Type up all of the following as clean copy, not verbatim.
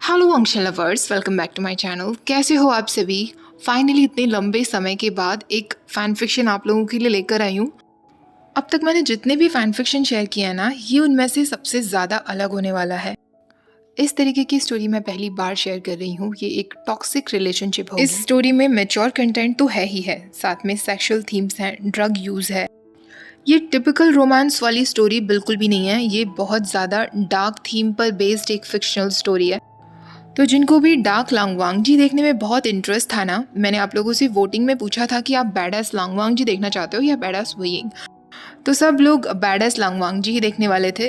Hello Ansh lovers, welcome back to my channel. कैसे हो आप सभी? फाइनली इतने लंबे समय के बाद एक फ़ैन फिक्शन आप लोगों के लिए लेकर आई हूँ। अब तक मैंने जितने भी फ़ैन फिक्शन शेयर किया है ना, ये उनमें से सबसे ज़्यादा अलग होने वाला है। इस तरीके की स्टोरी मैं पहली बार शेयर कर रही हूँ। ये एक टॉक्सिक रिलेशनशिप होगी। इस स्टोरी में मैच्योर कंटेंट तो है ही है, साथ में सेक्सुअल थीम्स हैं, ड्रग यूज़ है। ये टिपिकल रोमांस वाली स्टोरी बिल्कुल भी नहीं है। ये बहुत ज़्यादा डार्क थीम पर बेस्ड एक फिक्शनल स्टोरी है। तो जिनको भी डार्क लांगवांग जी देखने में बहुत इंटरेस्ट था ना, मैंने आप लोगों से वोटिंग में पूछा था कि आप बैडास लांगवांग जी देखना चाहते हो या बैडास वुयिंग। तो सब लोग बैडास लांगवांग जी ही देखने वाले थे,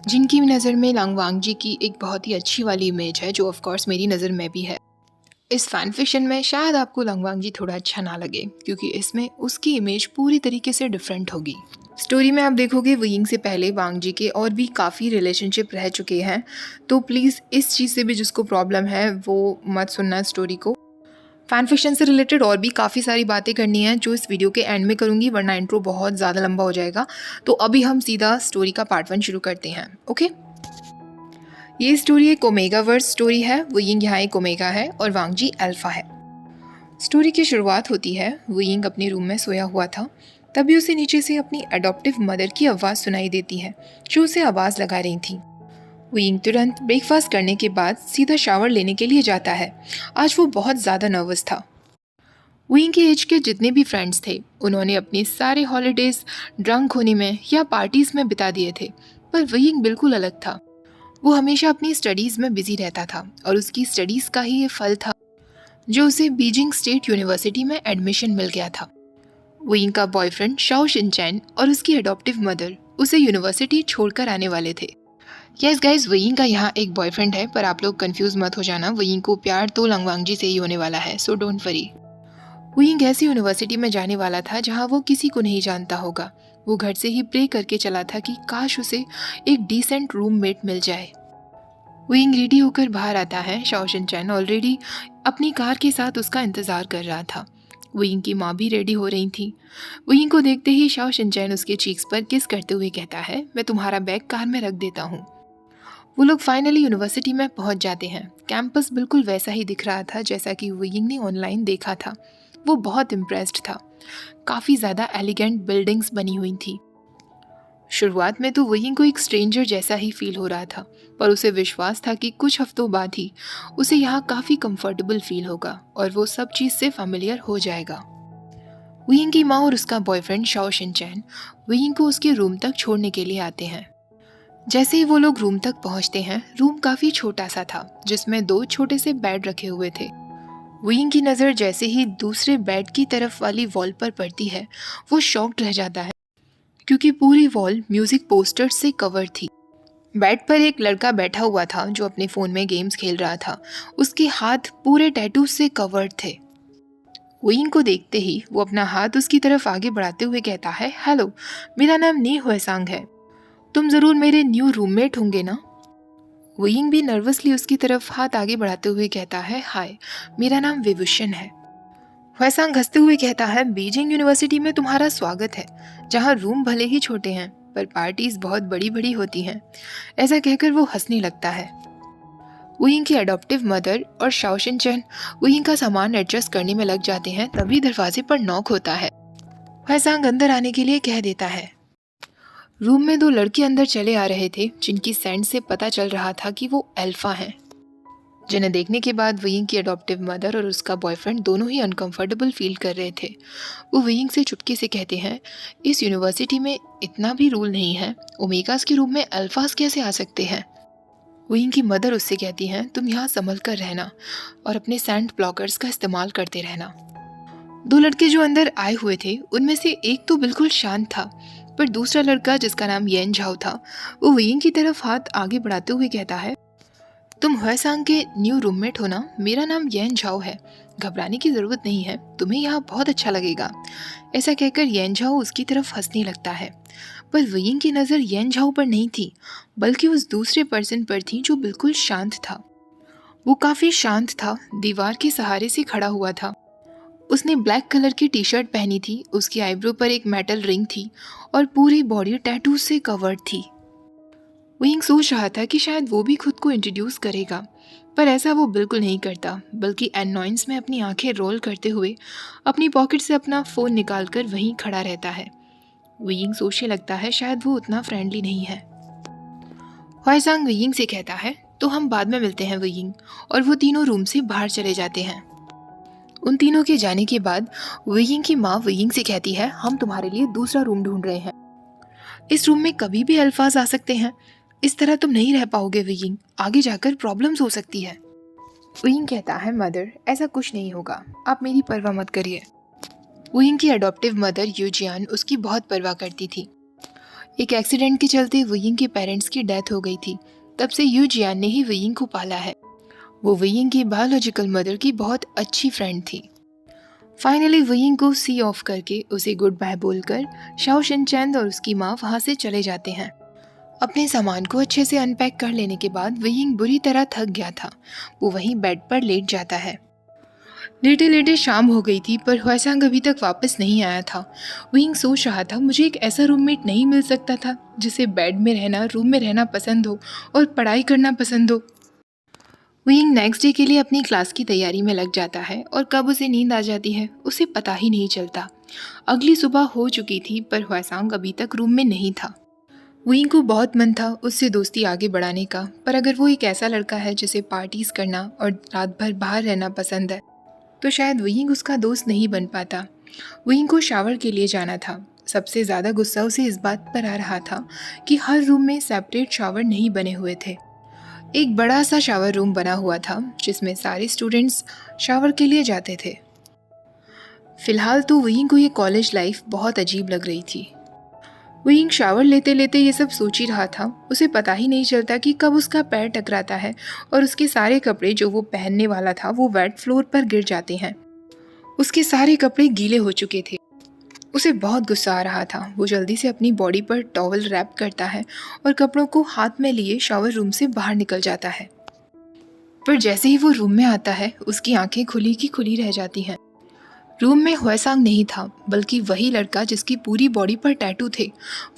जिनकी नज़र में लांगवांग जी की एक बहुत ही अच्छी वाली इमेज है, जो ऑफ कोर्स मेरी नज़र में भी है। इस फैन फिक्शन में शायद आपको लांगवांग जी थोड़ा अच्छा ना लगे, क्योंकि इसमें उसकी इमेज पूरी तरीके से डिफरेंट होगी। स्टोरी में आप देखोगे वुयिंग से पहले वांग जी के और भी काफ़ी रिलेशनशिप रह चुके हैं, तो प्लीज़ इस चीज़ से भी जिसको प्रॉब्लम है वो मत सुनना स्टोरी को। फैन फिक्शन से रिलेटेड और भी काफ़ी सारी बातें करनी है, जो इस वीडियो के एंड में करूँगी, वरना इंट्रो बहुत ज़्यादा लंबा हो जाएगा। तो अभी हम सीधा स्टोरी का पार्ट 1 शुरू करते हैं। ओके, ये स्टोरी एक ओमेगा वर्स स्टोरी है। वुयिंग यहाँ एक ओमेगा है और वांग जी अल्फा है। स्टोरी की शुरुआत होती है, वुयिंग अपने रूम में सोया हुआ था। तभी उसे नीचे से अपनी अडॉप्टिव मदर की आवाज़ सुनाई देती है, जो उसे आवाज़ लगा रही थी। वुयिंग तुरंत ब्रेकफास्ट करने के बाद सीधा शावर लेने के लिए जाता है। आज वो बहुत ज़्यादा नर्वस था। वुयिंग के एज के जितने भी फ्रेंड्स थे, उन्होंने अपने सारे हॉलीडेज ड्रंक होने में या पार्टीज में बिता दिए थे, पर वुयिंग बिल्कुल अलग था। वो हमेशा अपनी स्टडीज़ में बिजी रहता था, और उसकी स्टडीज़ का ही ये फल था जो उसे बीजिंग स्टेट यूनिवर्सिटी में एडमिशन मिल गया था। वुयिंग का बॉयफ्रेंड शाओ शिनचैन और उसकी अडॉप्टिव मदर उसे यूनिवर्सिटी छोड़कर आने वाले थे। यस गाइस, वुयिंग का यहाँ एक बॉयफ्रेंड है, पर आप लोग कंफ्यूज मत हो जाना। वुयिंग को प्यार तो लांगवांग जी से ही होने वाला है, सो डोंट वरी। वुयिंग ऐसी यूनिवर्सिटी में जाने वाला था जहाँ वो किसी को नहीं जानता होगा। वो घर से ही प्रे करके चला था कि काश उसे एक डिसेंट रूममेट मिल जाए। वुयिंग रेडी होकर बाहर आता है। शाओ शिनचैन ऑलरेडी अपनी कार के साथ उसका इंतजार कर रहा था। वुयिंग की माँ भी रेडी हो रही थी। वुयिंग को देखते ही शाओ शिनचैन उसके चीक्स पर किस करते हुए कहता है, मैं तुम्हारा बैग कार में रख देता हूँ। वो लोग फाइनली यूनिवर्सिटी में पहुंच जाते हैं। कैंपस बिल्कुल वैसा ही दिख रहा था जैसा कि वुयिंग ने ऑनलाइन देखा था। वो बहुत इम्प्रेस्ड था। काफ़ी ज़्यादा एलिगेंट बिल्डिंग्स बनी हुई थी। शुरुआत में तो वुयिंग को एक स्ट्रेंजर जैसा ही फील हो रहा था, पर उसे विश्वास था कि कुछ हफ्तों बाद ही उसे यहाँ काफ़ी कंफर्टेबल फील होगा और वो सब चीज़ से फेमिलियर हो जाएगा। वुयिंग की माँ और उसका बॉयफ्रेंड शाओ शिनचैन वुयिंग को उसके रूम तक छोड़ने के लिए आते हैं। जैसे ही वो लोग रूम तक पहुंचते हैं, रूम काफ़ी छोटा सा था, जिसमें 2 छोटे से बेड रखे हुए थे। वुयिंग की नज़र जैसे ही दूसरे बेड की तरफ वाली वॉल पर पड़ती है, वो शॉक्ड रह जाता है, क्योंकि पूरी वॉल म्यूजिक पोस्टर्स से कवर थी। बेड पर एक लड़का बैठा हुआ था जो अपने फ़ोन में गेम्स खेल रहा था। उसके हाथ पूरे टैटू से कवर्ड थे। वुयिंग को देखते ही वो अपना हाथ उसकी तरफ आगे बढ़ाते हुए कहता है, हेलो, मेरा नाम नी हुएसांग है। तुम ज़रूर मेरे न्यू रूममेट होंगे ना? वुयिंग भी नर्वसली उसकी तरफ हाथ आगे बढ़ाते हुए कहता है, हाय, मेरा नाम विभूषण है। हुएसांग हंसते हुए कहता है, बीजिंग यूनिवर्सिटी में तुम्हारा स्वागत है, जहाँ रूम भले ही छोटे हैं पर पार्टीज बहुत बड़ी बड़ी होती हैं। ऐसा कहकर वो हंसने लगता है। वुयिंग की अडॉप्टिव मदर और शाओ शिनचैन वुयिंग का सामान एडजस्ट करने में लग जाते हैं। तभी दरवाजे पर नॉक होता है। हुएसांग अंदर आने के लिए कह देता है। रूम में 2 लड़के अंदर चले आ रहे थे, जिनकी सेंट से पता चल रहा था कि वो अल्फा हैं। जिन्हें देखने के बाद वुयिंग की अडॉप्टिव मदर और उसका बॉयफ्रेंड दोनों ही अनकंफर्टेबल फील कर रहे थे। वो वुयिंग से चुपके से कहते हैं, इस यूनिवर्सिटी में इतना भी रूल नहीं है, ओमेगास के रूम में अल्फास कैसे आ सकते हैं? वुयिंग की मदर उससे कहती हैं, तुम यहाँ संभल कर रहना और अपने सैंड ब्लॉकर्स का इस्तेमाल करते रहना। 2 लड़के जो अंदर आए हुए थे, उनमें से एक तो बिल्कुल शांत था, पर दूसरा लड़का जिसका नाम येन झाओ था, वो वुयिंग की तरफ हाथ आगे बढ़ाते हुए कहता है, तुम हुएसांग के न्यू रूममेट हो ना? मेरा नाम येन झाओ है। घबराने की ज़रूरत नहीं है, तुम्हें यहाँ बहुत अच्छा लगेगा। ऐसा कहकर येन झाओ उसकी तरफ हंसने लगता है, पर वुयिंग की नज़र येन झाओ पर नहीं थी, बल्कि उस दूसरे पर्सन पर थी जो बिल्कुल शांत था। वो काफ़ी शांत था, दीवार के सहारे से खड़ा हुआ था। उसने ब्लैक कलर की टी शर्ट पहनी थी, उसकी आईब्रो पर एक मेटल रिंग थी और पूरी बॉडी टैटू से कवर्ड थी। विंग सोच रहा था कि शायद वो भी खुद को इंट्रोड्यूस करेगा, पर ऐसा वो बिल्कुल नहीं करता, बल्कि एनॉयंस में अपनी आंखें रोल करते हुए अपनी पॉकेट से अपना फ़ोन निकालकर वहीं खड़ा रहता है। विंग सोचने लगता है शायद वो उतना फ्रेंडली नहीं है। ह्वाइसांग वियिंग से कहता है तो हम बाद में मिलते हैं वियिंग, और वो तीनों रूम से बाहर चले जाते हैं। उन तीनों के जाने के बाद वियिंग की माँ वियिंग से कहती है हम तुम्हारे लिए दूसरा रूम ढूंढ रहे हैं। इस रूम में कभी भी अल्फाज आ सकते हैं, इस तरह तुम नहीं रह पाओगे वियिंग, आगे जाकर प्रॉब्लम्स हो सकती है। वियिंग कहता है मदर ऐसा कुछ नहीं होगा, आप मेरी परवाह मत करिए। वियिंग की अडॉप्टिव मदर यूजियान उसकी बहुत परवाह करती थी। एक एक्सीडेंट के चलते वियिंग के पेरेंट्स की डेथ हो गई थी, तब से यूजियान ने ही वियिंग को पाला है। वो वियिंग की बायोलॉजिकल मदर की बहुत अच्छी फ्रेंड थी। फाइनली वियिंग को सी ऑफ करके उसे गुड बाय बोलकर शाओ शिनचैन और उसकी माँ वहाँ से चले जाते हैं। अपने सामान को अच्छे से अनपैक कर लेने के बाद वियिंग बुरी तरह थक गया था। वो वहीं बेड पर लेट जाता है। लेटे लेटे शाम हो गई थी, पर ह्वाइसांग अभी तक वापस नहीं आया था। विंग सोच रहा था मुझे एक ऐसा रूममेट नहीं मिल सकता था जिसे बेड में रहना, रूम में रहना पसंद हो और पढ़ाई करना पसंद हो। विंग नेक्स्ट डे के लिए अपनी क्लास की तैयारी में लग जाता है और कब उसे नींद आ जाती है उसे पता ही नहीं चलता। अगली सुबह हो चुकी थी, पर ह्वाइसांग अभी तक रूम में नहीं था। विंग को बहुत मन था उससे दोस्ती आगे बढ़ाने का, पर अगर वो एक ऐसा लड़का है जिसे पार्टीज करना और रात भर बाहर रहना पसंद है तो शायद वियिंग उसका दोस्त नहीं बन पाता। वियिंग को शावर के लिए जाना था। सबसे ज़्यादा गुस्सा उसे इस बात पर आ रहा था कि हर रूम में सेपरेट शावर नहीं बने हुए थे। एक बड़ा सा शावर रूम बना हुआ था जिसमें सारे स्टूडेंट्स शावर के लिए जाते थे। फिलहाल तो वियिंग को ये कॉलेज लाइफ बहुत अजीब लग रही थी। वियिंग शावर लेते लेते ये सब सोच ही रहा था। उसे पता ही नहीं चलता कि कब उसका पैर टकराता है और उसके सारे कपड़े जो वो पहनने वाला था वो वेट फ्लोर पर गिर जाते हैं। उसके सारे कपड़े गीले हो चुके थे। उसे बहुत गुस्सा आ रहा था। वो जल्दी से अपनी बॉडी पर टॉवल रैप करता है और कपड़ों को हाथ में लिए शावर रूम से बाहर निकल जाता है। पर जैसे ही वो रूम में आता है उसकी आंखें खुली की खुली रह जाती हैं। रूम में ह्वाइसांग नहीं था, बल्कि वही लड़का जिसकी पूरी बॉडी पर टैटू थे।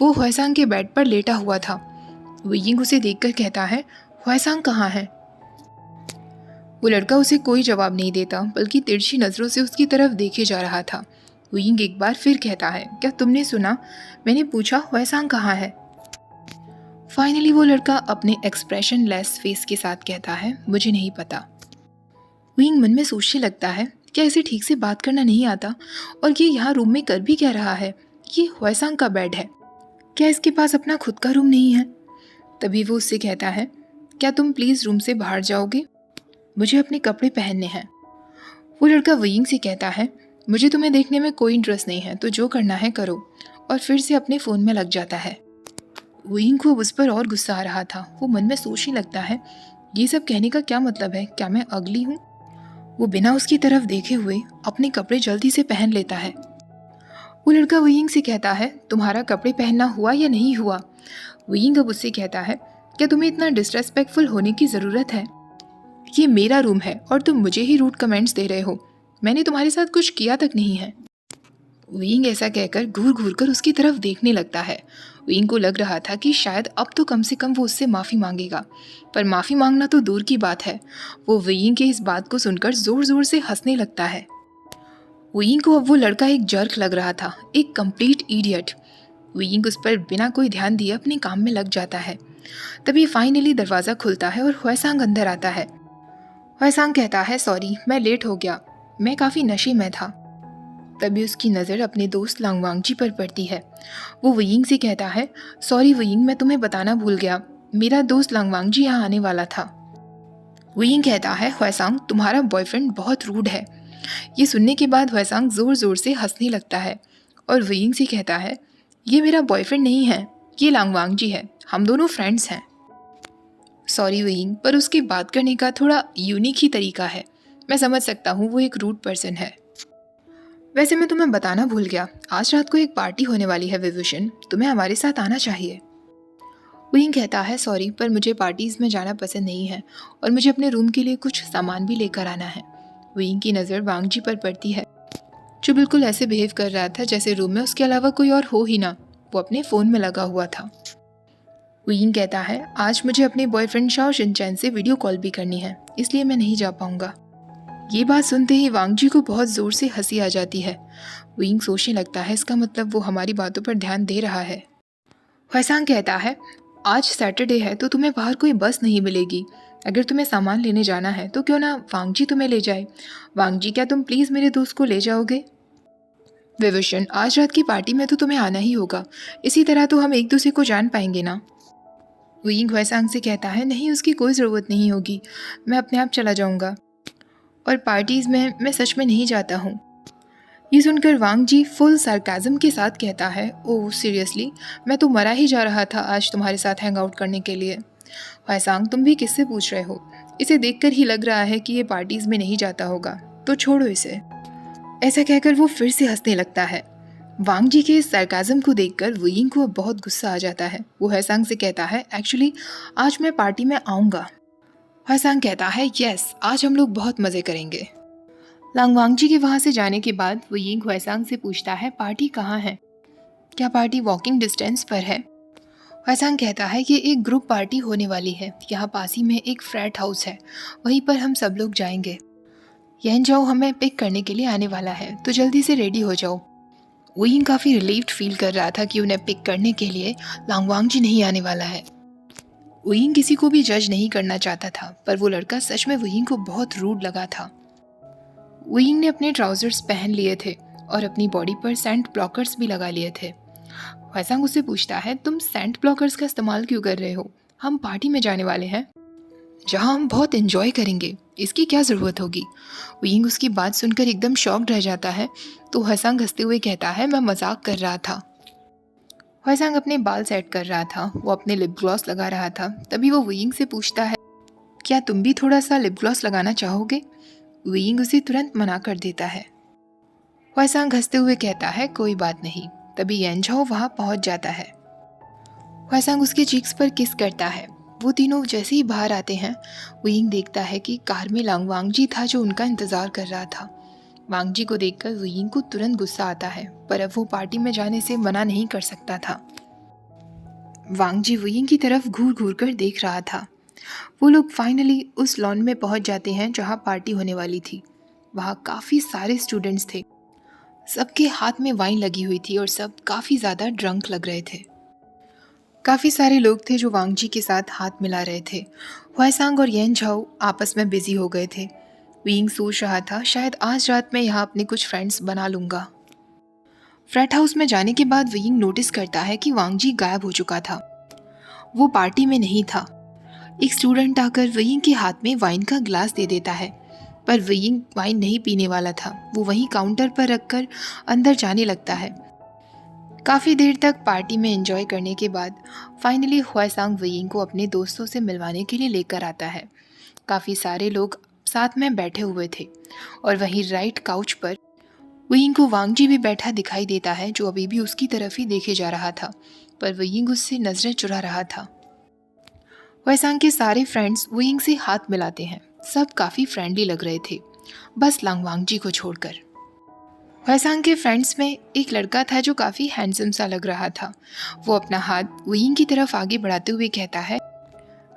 वो ह्वाइसांग के बेड पर लेटा हुआ था। वियिंग उसे देखकर कहता है ह्वाइसांग कहाँ है। वो लड़का उसे कोई जवाब नहीं देता, बल्कि तिरछी नज़रों से उसकी तरफ देखे जा रहा था। वियिंग एक बार फिर कहता है क्या तुमने सुना, मैंने पूछा ह्वाइसांग कहाँ है। फाइनली वो लड़का अपने एक्सप्रेशन लेस फेस के साथ कहता है मुझे नहीं पता। वियिंग मन में सोचने लगता है क्या इसे ठीक से बात करना नहीं आता, और ये यहाँ रूम में कर भी क्या रहा है। ये ह्वाइसांग का बेड है, क्या इसके पास अपना खुद का रूम नहीं है। तभी वो उससे कहता है क्या तुम प्लीज़ रूम से बाहर जाओगे, मुझे अपने कपड़े पहनने हैं। वो लड़का वियिंग से कहता है मुझे तुम्हें देखने में कोई इंटरेस्ट नहीं है, तो जो करना है करो, और फिर से अपने फ़ोन में लग जाता है। वियिंग को उस पर और गुस्सा आ रहा था। वो मन में सोचने लगता है ये सब कहने का क्या मतलब है, क्या मैं अगली हूँ। वो बिना उसकी तरफ देखे हुए अपने कपड़े जल्दी से पहन लेता है। वो लड़का वियिंग से कहता है तुम्हारा कपड़े पहनना हुआ या नहीं हुआ। वियिंग अब उससे कहता है क्या तुम्हें इतना डिसरेस्पेक्टफुल होने की ज़रूरत है, ये मेरा रूम है और तुम मुझे ही रूड कमेंट्स दे रहे हो, मैंने तुम्हारे साथ कुछ किया तक नहीं है। वियिंग ऐसा कहकर घूर घूर कर उसकी तरफ देखने लगता है। वियिंग को लग रहा था कि शायद अब तो कम से कम वो उससे माफ़ी मांगेगा, पर माफ़ी मांगना तो दूर की बात है। वो वियिंग के इस बात को सुनकर ज़ोर ज़ोर से हंसने लगता है। वियिंग को अब वो लड़का एक जर्क लग रहा था, एक कंप्लीट इडियट। वियिंग उस पर बिना कोई ध्यान दिए अपने काम में लग जाता है। तभी फाइनली दरवाज़ा खुलता है और ह्वाइसांग अंदर आता है। ह्वाइसांग कहता है सॉरी मैं लेट हो गया, मैं काफ़ी नशे में था। तभी उसकी नज़र अपने दोस्त लांगवांगजी पर पड़ती है। वो वियिंग से कहता है सॉरी वियिंग मैं तुम्हें बताना भूल गया, मेरा दोस्त लांगवांगजी यहाँ आने वाला था। वियिंग कहता है ह्वाइसांग तुम्हारा बॉयफ्रेंड बहुत रूड है। ये सुनने के बाद ह्वाइसांग ज़ोर ज़ोर से हंसने लगता है और वियिंग से कहता है ये मेरा बॉयफ्रेंड नहीं है, ये लांगवांगजी है, हम दोनों फ्रेंड्स हैं। सॉरी वियिंग, पर उसकी बात करने का थोड़ा यूनिक ही तरीका है। मैं समझ सकता हूँ वो एक रूड पर्सन है। वैसे मैं तुम्हें बताना भूल गया, आज रात को एक पार्टी होने वाली है विभूषण, तुम्हें हमारे साथ आना चाहिए। वियिंग कहता है सॉरी पर मुझे पार्टीज़ में जाना पसंद नहीं है और मुझे अपने रूम के लिए कुछ सामान भी लेकर आना है। वियिंग की नज़र वांगजी पर पड़ती है जो बिल्कुल ऐसे बिहेव कर रहा था जैसे रूम में उसके अलावा कोई और हो ही ना। वो अपने फ़ोन में लगा हुआ था। वुयिंग कहता है आज मुझे अपने बॉयफ्रेंड शाओ शिनचैन से वीडियो कॉल भी करनी है, इसलिए मैं नहीं जा पाऊंगा। ये बात सुनते ही वांग जी को बहुत ज़ोर से हंसी आ जाती है। वुयिंग सोचने लगता है इसका मतलब वो हमारी बातों पर ध्यान दे रहा है। ह्वेसांग कहता है आज सैटरडे है तो तुम्हें बाहर कोई बस नहीं मिलेगी। अगर तुम्हें सामान लेने जाना है तो क्यों ना वांग जी तुम्हें ले जाए। वांग जी क्या तुम प्लीज़ मेरे दोस्त को ले जाओगे। विभूषण आज रात की पार्टी में तो तुम्हें आना ही होगा, इसी तरह तो हम एक दूसरे को जान पाएंगे ना। वुयिंग ह्वेसांग से कहता है नहीं, उसकी कोई ज़रूरत नहीं होगी, मैं अपने आप चला जाऊंगा और पार्टीज़ में मैं सच में नहीं जाता हूँ। ये सुनकर वांग जी फुल सार्काज़म के साथ कहता है ओह सीरियसली, मैं तो मरा ही जा रहा था आज तुम्हारे साथ हैंग आउट करने के लिए। ह्वेसांग तुम भी किससे पूछ रहे हो, इसे देखकर ही लग रहा है कि ये पार्टीज़ में नहीं जाता होगा, तो छोड़ो इसे। ऐसा कहकर वो फिर से हंसने लगता है। वांग जी के इस सार्काज़म को देखकर वुयिंग को अब बहुत गुस्सा आ जाता है। वो ह्वेसांग से कहता है एक्चुअली आज मैं पार्टी में आऊँगा। ह्वेसांग कहता है यस, आज हम लोग बहुत मज़े करेंगे। लांगवांग जी के वहाँ से जाने के बाद वुयिंग ह्वेसांग से पूछता है पार्टी कहाँ है, क्या पार्टी वॉकिंग डिस्टेंस पर है। ह्वेसांग कहता है कि एक ग्रुप पार्टी होने वाली है, यहाँ पास ही में एक फ्लैट हाउस है, वहीं पर हम सब लोग जाएंगे। येनजाओ हमें पिक करने के लिए आने वाला है, तो जल्दी से रेडी हो जाओ। वुयिंग काफ़ी रिलीव्ड फील कर रहा था कि उन्हें पिक करने के लिए लांगवांग जी नहीं आने वाला है। वुयिंग किसी को भी जज नहीं करना चाहता था, पर वो लड़का सच में वुयिंग को बहुत रूड लगा था। वुयिंग ने अपने ट्राउजर्स पहन लिए थे और अपनी बॉडी पर सेंट ब्लॉकर्स भी लगा लिए थे। ह्वेसांग उससे पूछता है तुम सेंट ब्लॉकर्स का इस्तेमाल क्यों कर रहे हो, हम पार्टी में जाने वाले हैं जहां हम बहुत एंजॉय करेंगे, इसकी क्या ज़रूरत होगी। वुयिंग उसकी बात सुनकर एकदम शॉक्ड रह जाता है, तो ह्वेसांग हंसते हुए कहता है मैं मजाक कर रहा था। ह्वेसांग अपने बाल सेट कर रहा था, वो अपने लिप ग्लॉस लगा रहा था, तभी वो वुयिंग से पूछता है क्या तुम भी थोड़ा सा लिप ग्लॉस लगाना चाहोगे। वुयिंग उसे तुरंत मना कर देता है। ह्वेसांग हंसते हुए कहता है कोई बात नहीं, तभी येनजाओ वहां पहुंच जाता है। ह्वेसांग उसके चीक्स पर किस करता है। वो तीनों जैसे ही बाहर आते हैं, वुयिंग देखता है कि कार में लांगवांग जी था जो उनका इंतजार कर रहा था। वांग जी को देखकर वुयिंग को तुरंत गुस्सा आता है, पर अब वो पार्टी में जाने से मना नहीं कर सकता था। वांग जी वुयिंग की तरफ घूर घूर कर देख रहा था। वो लोग फाइनली उस लॉन में पहुंच जाते हैं जहां पार्टी होने वाली थी। वहां काफ़ी सारे स्टूडेंट्स थे, सबके हाथ में वाइन लगी हुई थी और सब काफ़ी ज़्यादा ड्रंक लग रहे थे। काफ़ी सारे लोग थे जो वांग जी के साथ हाथ मिला रहे थे। ह्वेसांग और येनजाओ आपस में बिजी हो गए थे। वुयिंग सोच रहा था शायद आज रात मैं यहाँ अपने कुछ फ्रेंड्स बना लूँगा। फ्लैट हाउस में जाने के बाद वुयिंग नोटिस करता है कि वांग जी गायब हो चुका था, वो पार्टी में नहीं था। एक स्टूडेंट आकर वुयिंग के हाथ में वाइन का ग्लास दे देता है, पर वुयिंग वाइन नहीं पीने वाला था। वो वहीं काउंटर पर रखकर अंदर जाने लगता है। काफ़ी देर तक पार्टी में एंजॉय करने के बाद फाइनली ह्वेसांग वुयिंग को अपने दोस्तों से मिलवाने के लिए लेकर आता है। काफ़ी सारे लोग साथ में बैठे हुए थे और वहीं राइट काउच पर वुयिंग को वांग जी भी बैठा दिखाई देता है, जो अभी भी उसकी तरफ ही देखे जा रहा था, पर वुयिंग उससे नजरें चुरा रहा था। ह्वेसांग के सारे फ्रेंड्स वुयिंग से हाथ मिलाते हैं, सब काफ़ी फ्रेंडली लग रहे थे, बस लांगवांग जी को छोड़कर। ह्वेसांग के फ्रेंड्स में एक लड़का था जो काफ़ी हैंडसम सा लग रहा था। वो अपना हाथ वुयिंग की तरफ आगे बढ़ाते हुए कहता है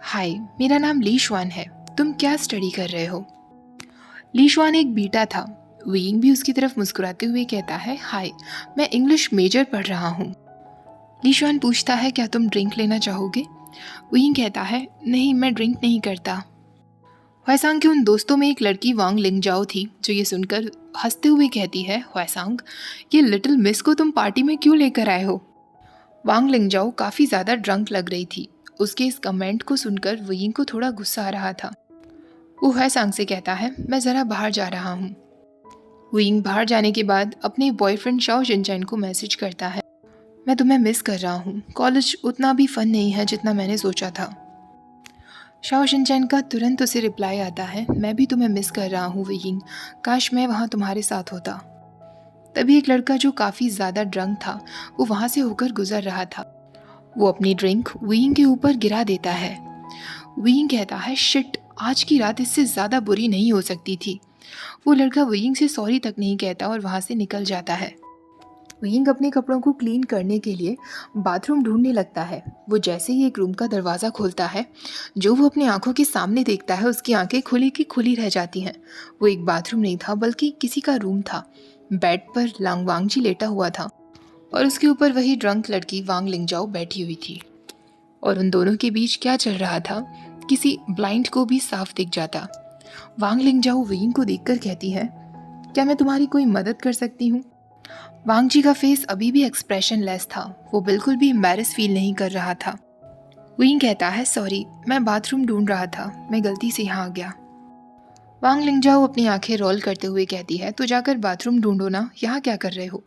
हाय, मेरा नाम ली शुआन है, तुम क्या स्टडी कर रहे हो। ली शुआन एक बीटा था। वुयिंग भी उसकी तरफ मुस्कुराते हुए कहता है हाय, मैं इंग्लिश मेजर पढ़ रहा हूँ। ली शुआन पूछता है क्या तुम ड्रिंक लेना चाहोगे। वुयिंग कहता है नहीं, मैं ड्रिंक नहीं करता। ह्वेसांग के उन दोस्तों में एक लड़की वांग लिंगजाओ थी, जो ये सुनकर हंसते हुए कहती है ह्वेसांग, ये लिटिल मिस को तुम पार्टी में क्यों लेकर आए हो। वांग लिंगजाओ काफ़ी ज़्यादा ड्रंक लग रही थी। उसके इस कमेंट को सुनकर वुयिंग को थोड़ा गुस्सा आ रहा था। वो ह्वेसांग से कहता है मैं ज़रा बाहर जा रहा हूँ। वुयिंग बाहर जाने के बाद अपने बॉयफ्रेंड शाओ शिनचैन को मैसेज करता है मैं तुम्हें मिस कर रहा हूँ, कॉलेज उतना भी फन नहीं है जितना मैंने सोचा था। शाओ शिनचैन का तुरंत उसे रिप्लाई आता है मैं भी तुम्हें मिस कर रहा हूँ वुयिंग, काश मैं वहाँ तुम्हारे साथ होता। तभी एक लड़का जो काफ़ी ज़्यादा ड्रंक था वो वहाँ से होकर गुजर रहा था। वो अपनी ड्रिंक वुयिंग के ऊपर गिरा देता है। वुयिंग कहता है शिट, आज की रात इससे ज़्यादा बुरी नहीं हो सकती थी। वो लड़का वुयिंग से सॉरी तक नहीं कहता और वहाँ से निकल जाता है। विंग अपने कपड़ों को क्लीन करने के लिए बाथरूम ढूंढने लगता है। वो जैसे ही एक रूम का दरवाज़ा खोलता है, जो वो अपनी आंखों के सामने देखता है उसकी आंखें खुली की खुली रह जाती हैं। वो एक बाथरूम नहीं था बल्कि किसी का रूम था। बेड पर वांगजी लेटा हुआ था और उसके ऊपर वही ड्रंक लड़की वांग लिंगजाओ बैठी हुई थी। और उन दोनों के बीच क्या चल रहा था किसी ब्लाइंड को भी साफ दिख जाता। वांग लिंगजाओ विंग को देखकर कहती है, क्या मैं तुम्हारी कोई मदद कर सकती हूँ? वांग जी का फेस अभी भी एक्सप्रेशन लेस था। वो बिल्कुल भी एम्बैरेस फील नहीं कर रहा था। विंग कहता है, सॉरी, मैं बाथरूम ढूंढ रहा था, मैं गलती से यहाँ आ गया। वांग लिंगजाओ अपनी आंखें रोल करते हुए कहती है, तो जाकर बाथरूम ढूंढो ना, यहाँ क्या कर रहे हो?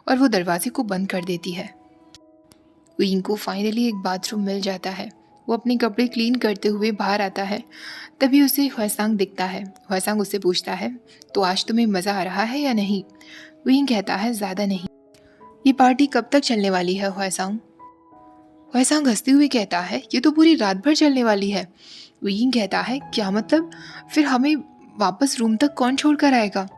और वो दरवाजे को बंद कर देती है। विंग को फाइनली एक बाथरूम मिल जाता है। वो अपने कपड़े क्लीन करते हुए बाहर आता है। तभी उसे ह्वेसांग दिखता है। ह्वेसांग उससे पूछता है, तो आज तुम्हें मज़ा आ रहा है या नहीं? विंग कहता है, ज़्यादा नहीं। ये पार्टी कब तक चलने वाली है ह्वेसांग? ह्वेसांग हंसते हुए कहता है, ये तो पूरी रात भर चलने वाली है। विंग कहता है, क्या मतलब? फिर हमें वापस रूम तक कौन छोड़ कर आएगा?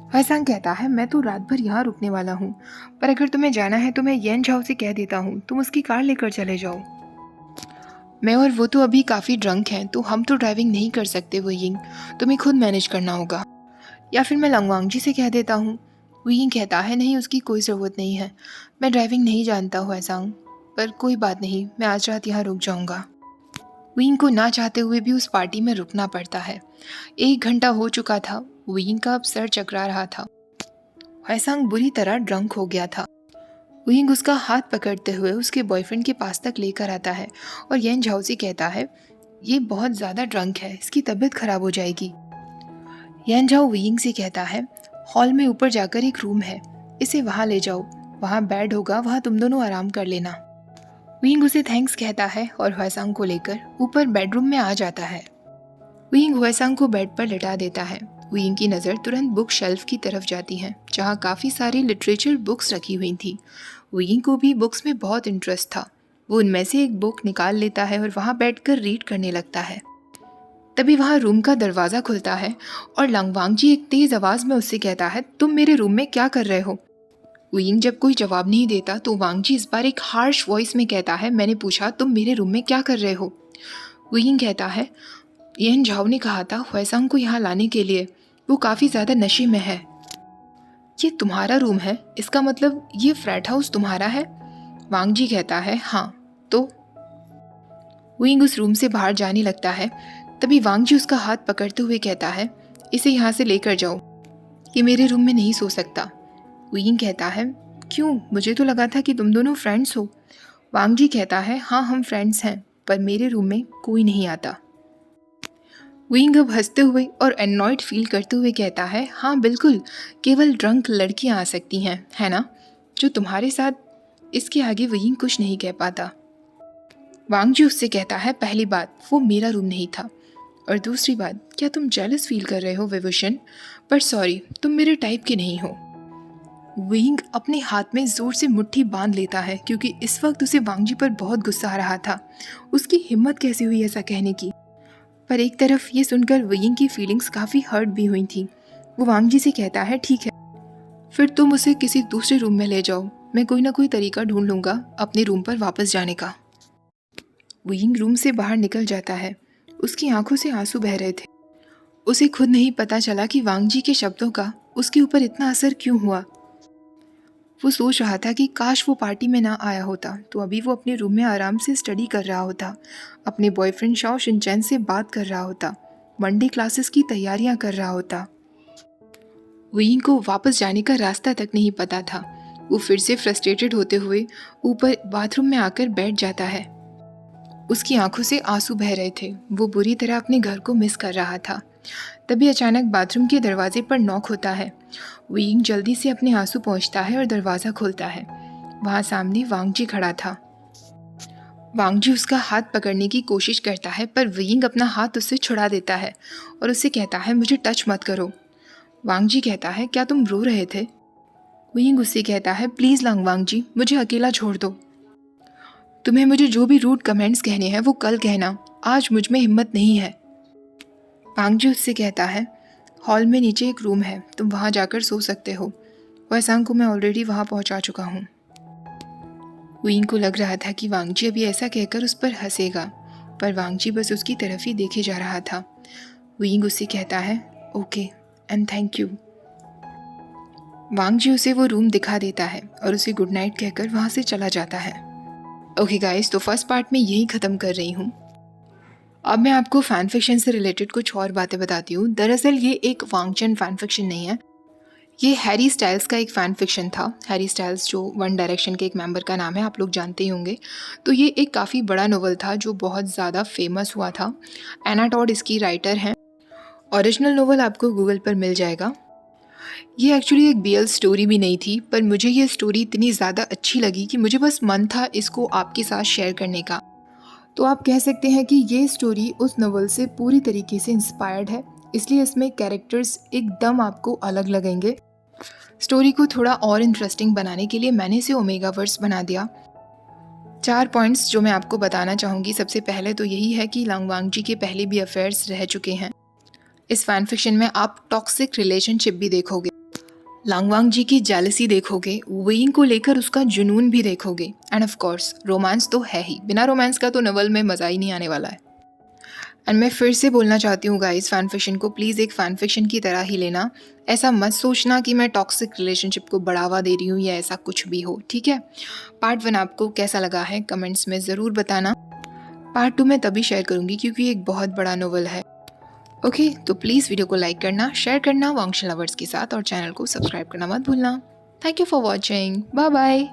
ह्वेसांग कहता है, मैं तो रात भर यहाँ रुकने वाला हूँ, पर अगर तुम्हें जाना है तो मैं येन झाओ से कह देता हूँ, तुम उसकी कार लेकर चले जाओ। मैं और वो तो अभी काफ़ी ड्रंक हैं, तो हम तो ड्राइविंग नहीं कर सकते। वो यिंग, तुम्हें खुद मैनेज करना होगा, या फिर मैं लंगवांगजी से कह देता हूँ। वो यिंग कहता है, नहीं, उसकी कोई ज़रूरत नहीं है, मैं ड्राइविंग नहीं जानता हूँ ह्वेसांग, पर कोई बात नहीं, मैं आज रात यहाँ रुक जाऊँगा। विंग को ना चाहते हुए भी उस पार्टी में रुकना पड़ता है। 1 घंटा हो चुका था। विंग का अब सर चकरा रहा था। ह्वेसांग बुरी तरह ड्रंक हो गया था। विंग उसका हाथ पकड़ते हुए उसके बॉयफ्रेंड के पास तक लेकर आता है और येन झाओ से कहता है, ये बहुत ज़्यादा ड्रंक है, इसकी तबीयत खराब हो जाएगी। येन झाओ विंग से कहता है, हॉल में ऊपर जाकर एक रूम है, इसे वहाँ ले जाओ, वहाँ बेड होगा, वहाँ तुम दोनों आराम कर लेना। विंग उसे थैंक्स कहता है और ह्वेसांग को लेकर ऊपर बेडरूम में आ जाता है। विंग ह्वेसांग को बेड पर लिटा देता है। विंग की नज़र तुरंत बुक शेल्फ की तरफ जाती है, जहाँ काफ़ी सारी लिटरेचर बुक्स रखी हुई थी। विंग को भी बुक्स में बहुत इंटरेस्ट था। वो उनमें से एक बुक निकाल लेता है और वहाँ बैठकर रीड करने लगता है। तभी वहाँ रूम का दरवाज़ा खुलता है और लंगवांगजी एक तेज़ आवाज़ में उससे कहता है, तुम मेरे रूम में क्या कर रहे हो? विंग जब कोई जवाब नहीं देता तो वांगजी इस बार एक हार्श वॉइस में कहता है, मैंने पूछा तुम मेरे रूम में क्या कर रहे हो? विंग कहता है, येन झाओ ने कहा था ह्वेसांग को यहाँ लाने के लिए, वो काफ़ी ज़्यादा नशे में है। ये तुम्हारा रूम है, इसका मतलब ये फ्लैट हाउस तुम्हारा है? वांगजी कहता है, हाँ। तो विंग उस रूम से बाहर जाने लगता है। तभी वांगजी उसका हाथ पकड़ते हुए कहता है, इसे यहाँ से लेकर जाओ, ये मेरे रूम में नहीं सो सकता। विंग कहता है, क्यों? मुझे तो लगा था कि तुम दोनों फ्रेंड्स हो। वांगजी कहता है, हाँ हम फ्रेंड्स हैं, पर मेरे रूम में कोई नहीं आता। विंग अब हंसते हुए और एनॉयड फील करते हुए कहता है, हाँ बिल्कुल, केवल ड्रंक लड़कियां आ सकती हैं, है ना? जो तुम्हारे साथ। इसके आगे विंग कुछ नहीं कह पाता। वांगजी उससे कहता है, पहली बात, वो मेरा रूम नहीं था, और दूसरी बात, क्या तुम जेलस फील कर रहे हो विभूषण? पर सॉरी, तुम मेरे टाइप के नहीं हो। विंग अपने हाथ में जोर से मुट्ठी बांध लेता है, क्योंकि इस वक्त उसे वांगजी पर बहुत गुस्सा आ रहा था। उसकी हिम्मत कैसे हुई ऐसा कहने की? पर एक तरफ ये सुनकर विंग की फीलिंग्स काफ़ी हर्ट भी हुई थी। वो वांगजी से कहता है, ठीक है, फिर तुम उसे किसी दूसरे रूम में ले जाओ, मैं कोई ना कोई तरीका ढूंढ लूँगा अपने रूम पर वापस जाने का। विंग रूम से बाहर निकल जाता है। उसकी आंखों से आंसू बह रहे थे। उसे खुद नहीं पता चला कि वांगजी के शब्दों का उसके ऊपर इतना असर क्यों हुआ। वो सोच रहा था कि काश वो पार्टी में ना आया होता तो अभी वो अपने रूम में आराम से स्टडी कर रहा होता, अपने बॉयफ्रेंड शाओ शिनचैन से बात कर रहा होता, मंडे क्लासेस की तैयारियां कर रहा होता। विंग को वापस जाने का रास्ता तक नहीं पता था। वो फिर से फ्रस्ट्रेटेड होते हुए ऊपर बाथरूम में आकर बैठ जाता है। उसकी आंखों से आंसू बह रहे थे। वो बुरी तरह अपने घर को मिस कर रहा था। तभी अचानक बाथरूम के दरवाजे पर नॉक होता है। विंग जल्दी से अपने आंसू पोंछता है और दरवाज़ा खोलता है। वहाँ सामने वांगजी खड़ा था। वांगजी उसका हाथ पकड़ने की कोशिश करता है, पर विंग अपना हाथ उससे छुड़ा देता है और उससे कहता है, मुझे टच मत करो। वांगजी कहता है, क्या तुम रो रहे थे? विंग उससे कहता है, प्लीज़ वांगजी, मुझे अकेला छोड़ दो। तुम्हें मुझे जो भी रूड कमेंट्स कहने हैं वो कल कहना, आज मुझ में हिम्मत नहीं है। वांगजी उससे कहता है, हॉल में नीचे एक रूम है, तुम वहाँ जाकर सो सकते हो। वैसांग को मैं ऑलरेडी वहाँ पहुँचा चुका हूँ। विंग को लग रहा था कि वांग जी अभी ऐसा कहकर उस पर हंसेगा, पर वांग जी बस उसकी तरफ ही देखे जा रहा था। विंग उससे कहता है ओके एंड थैंक यू। वांग जी उसे वो रूम दिखा देता है और उसे गुड नाइट कहकर वहाँ से चला जाता है। ओके गाइस, तो फर्स्ट पार्ट में यही ख़त्म कर रही हूँ। अब मैं आपको फ़ैन फिक्शन से रिलेटेड कुछ और बातें बताती हूँ। दरअसल ये एक वांग चन फ़ैन फिक्शन नहीं है, ये हैरी स्टाइल्स का एक फ़ैन फिक्शन था। हैरी स्टाइल्स जो वन डायरेक्शन के एक मेंबर का नाम है, आप लोग जानते ही होंगे। तो ये एक काफ़ी बड़ा नोवेल था जो बहुत ज़्यादा फेमस हुआ था। एना टॉड इसकी राइटर हैं। ओरिजिनल नोवेल आपको गूगल पर मिल जाएगा। ये एक्चुअली एक BL स्टोरी भी नहीं थी, पर मुझे ये स्टोरी इतनी ज़्यादा अच्छी लगी कि मुझे बस मन था इसको आपके साथ शेयर करने का। तो आप कह सकते हैं कि ये स्टोरी उस नोवेल से पूरी तरीके से इंस्पायर्ड है, इसलिए इसमें कैरेक्टर्स एकदम आपको अलग लगेंगे। स्टोरी को थोड़ा और इंटरेस्टिंग बनाने के लिए मैंने इसे ओमेगावर्स बना दिया। 4 पॉइंट्स जो मैं आपको बताना चाहूँगी। सबसे पहले तो यही है कि लांग वांग जी के पहले भी अफेयर्स रह चुके हैं। इस फैन फिक्शन में आप टॉक्सिक रिलेशनशिप भी देखोगे, लांग वांग जी की जेलसी देखोगे, वेइंग को लेकर उसका जुनून भी देखोगे, एंड ऑफ कोर्स रोमांस तो है ही। बिना रोमांस का तो नोवेल में मज़ा ही नहीं आने वाला है। एंड मैं फिर से बोलना चाहती हूँ गाइस, फ़ैन फिक्शन को प्लीज़ एक फ़ैन फिक्शन की तरह ही लेना। ऐसा मत सोचना कि मैं टॉक्सिक रिलेशनशिप को बढ़ावा दे रही हूँ या ऐसा कुछ भी हो, ठीक है। पार्ट 1 आपको कैसा लगा है कमेंट्स में ज़रूर बताना। पार्ट 2 मैं तभी शेयर करूँगी क्योंकि एक बहुत बड़ा नोवेल है। ओके, तो प्लीज़ वीडियो को लाइक करना, शेयर करना वांगशन लवर्स के साथ और चैनल को सब्सक्राइब करना मत भूलना। Thank you for watching, bye bye.